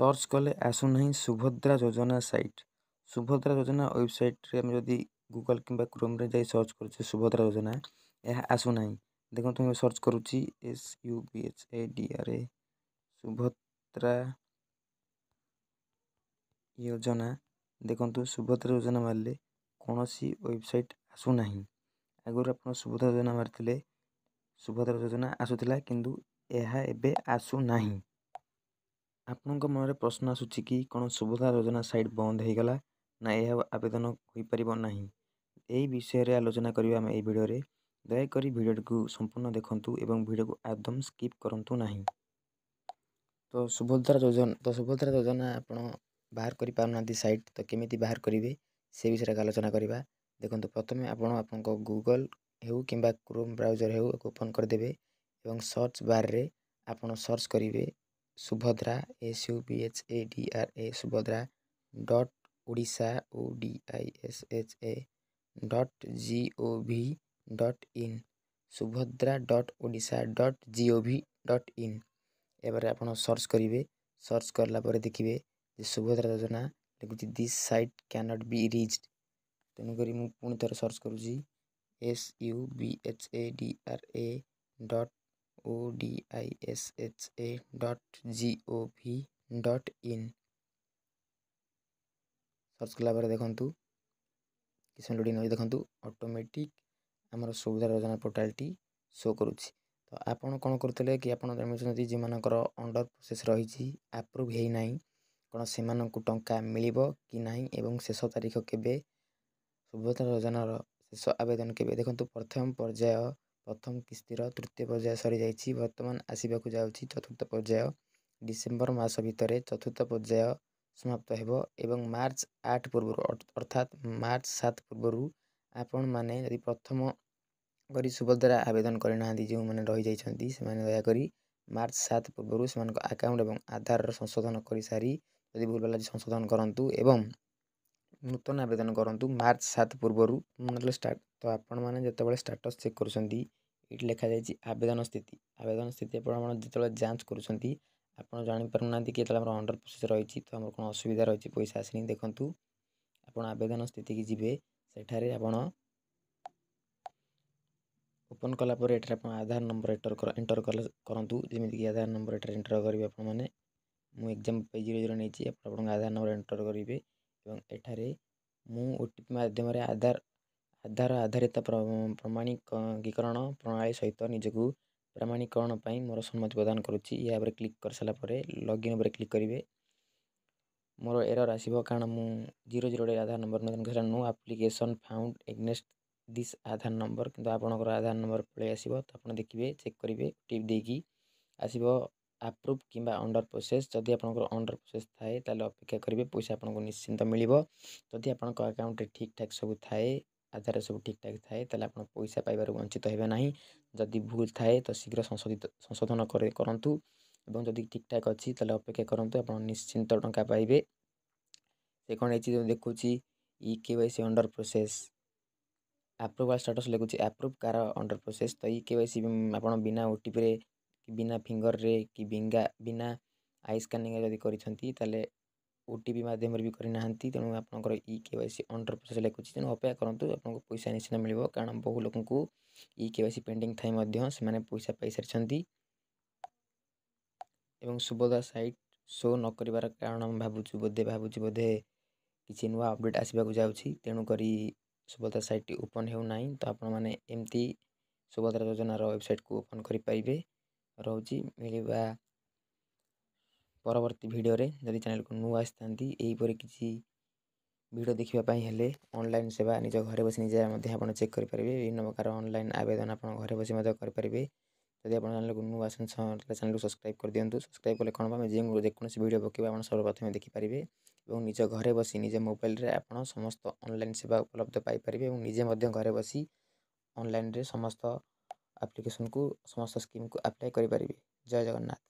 Search कले आसुना सुभद्रा योजना site. Subhadra योजना वेबसाइट रे जदि गूगल किंबा क्रोम रे जाई सर्च करुचे सुभद्रा योजना यह आसुना। देखो तुम सर्च करुच्ची SUBHADRA सुभद्रा योजना। देखो सुभद्रा योजना मारे कौन सी वेबसाइट आसुना। आगुरी आप सुभद्रा योजना मारते सुभद्रा योजना आसूला किंतु यह एबे आसुना। आपनक मन प्रश्न आसूची कि कौन सुभद्रा योजना साइट बंद हो गला ना यह आवेदन हो पार ना। यही विषय रे आलोचना करिया हम ए वीडियो रे। दयाकोरी वीडियो को संपूर्ण देखंतु एवं वीडियो को आदम स्किप करंतु नहीं। तो सुभद्रा योजना आपण बाहर करि पाउनांती साइट तो केमिति बाहर करिवे से विषय रे आलोचना करिबा। देखंतु प्रथमे आपण आपनक गूगल हेउ किंबा क्रोम ब्राउजर हेउ ओपन कर देबे एवं सर्च बार रे आपण सर्च करिवे सुभद्रा SUBHADRA सुभद्रा .odisha.gov.in सुभद्रा.odisha.gov.in एबारे आपण सर्च करिवे। सर्च करला परे देखिवे जे सुभद्रा योजना लिखुची this site can not be reached. तेनु करी मु पुणी थर सर्च करूची SUBHADRA.odisha.gov.in सर्च कला पर देखंतु किसी लोडिंग हो देखंतु ऑटोमेटिक आमर सुभद्रा योजना पोर्टल टी शो करूची। तो आपण कोन करतले कि आपण जानछथि जे मानकर अंडर प्रोसेस रहिछि अप्रूव हेइ नाही कोन से मानकु टंका मिलिबो कि नाही एवं शेष तारीख केबे सुभद्रा योजना शेष आवेदन केबे। देखंतु प्रथम पर्याय प्रथम किस्तीर तृतीय पर्याय सरी जाइछि वर्तमान आसीबाकु जाउछि चतुर्थ पर्याय डिसेंबर मास भितरे चतुर्थ पर्याय समाप्त हेबो एवं मार्च 8 पूर्व अर्थात मार्च 7 पूर्व आपण माने यदि प्रथम करी सुभद्रा आवेदन करना जो मैंने रही जाइछंती से माने दया करी मार्च 7 पूर्व से अकाउंट एवं आधार संशोधन कर सारी यदि भूल भाल संशोधन करंतु एवं नूतन आवेदन करंतु मार्च 7 पूर्व मतलब स्टार्ट। तो आपण माने जतबेले स्टेटस चेक करूछंती इट लिखा जाइछि आवेदन स्थिति आपण जतबेले जांच करूछंती आपण जानि परनांती कि हमर अंडर प्रोसेस रहिछि तो हमर कोन असुविधा रहिछि पैसा आसिनी। देखंतु आपण आवेदन स्थिति की जिबे सेठारे आपण ओपन कला पर एठारे आपण आधार नंबर एंटर करंतु जेमिति कि आधार नंबर एठारे एंटर करिवे आपण माने मु एग्जाम पे 00 नेछि आपण आधार नंबर एंटर करिवे एवं एठारे मु ओटीपी माध्यम रे आधार आधारित प्रमाणीकरण प्रणाली सहित निजकु प्रमाणीकरण पई मोर सम्मति प्रदान करूछि। या पर क्लिक कर साला परे लॉगिन पर क्लिक करिवे मोर एरर आसीबो कारण मु 00 रे Aadhaar number no application found against this Aadhaar number किंतु आपनकर आधार नंबर पळे आसीबो। तो आपण देखिबे चेक करिवे टिप देकी आसीबो अप्रूव किंबा अंडर प्रोसेस। जदि आपनकर अंडर प्रोसेस थाए ताले अपेक्षा करिवे पैसा आपनको निश्चिंत मिलिबो। जदि आपनकर अकाउंट रे ठीक ठाक सब थाए आधार सब ठीक ठाक थाए ताले आपण पैसा पाइबार वंचित हेबे नाही। जदि भूल थाए तो शीघ्र संशोधन करंतु एवं जदि ठीक ठाक अछि ताले अपेक्षा करंतु आपण निश्चिंत टंका पाइबे। से कोन एछि देखुची EKYC under process approval status लिखुची अप्रूव कार अंडर प्रोसेस। तो EKYC आपण बिना ओटीपी रे कि बिना फिंगर रे कि बिना आई स्कैनिंग जदि करिसंती ताले ओटीपी माध्यम रे भी करि नाहंती तेनु आपनकर EKYC अंडर प्रोसेस लिखुची तेनु अपेक्षा करंतु आपनको पैसा निश्चित मिलिबो कारण बहु लोकंकु EKYC पेंडिंग थाई मध्य से माने पैसा पाई सारिसंती एवं सुभद्रा साइट शो न करिवार कारण हम भाबुछु बोधे किछि नुवा अपडेट आसीबाकु जाउछि तेनु करी सुभद्रा साइट ओपन हेउ नाही। तो आपण माने एमती सुभद्रा योजना रो वेबसाइट को ओपन करि पाइबे। रहउछि मिलिबा परवर्ती वीडियो रे। जदि चैनल को नुवा आस्थांती एही परे किछि वीडियो देखिबा पई हेले ऑनलाइन सेवा निज घरे बसी निजे मध्ये आपण चेक करि परिबे। विभिन्न प्रकार ऑनलाइन आवेदन आपण घरे बसी मध्ये करि परिबे। जदि आपण चैनल को नुवा आछन चैनल को सब्सक्राइब कर दियंतु। सब्सक्राइब कले कोन बा जे कोनोसी वीडियो पकेबा आपण सर्वप्रथमे देखि परिबे एवं निज घरे बसी निजे मोबाइल रे आपण समस्त ऑनलाइन सेवा उपलब्ध पाई परिबे एवं निजे मध्ये घरे बसी ऑनलाइन रे समस्त एप्लीकेशन को समस्त स्कीम को अप्लाई करि परिबे। जय जगन्नाथ।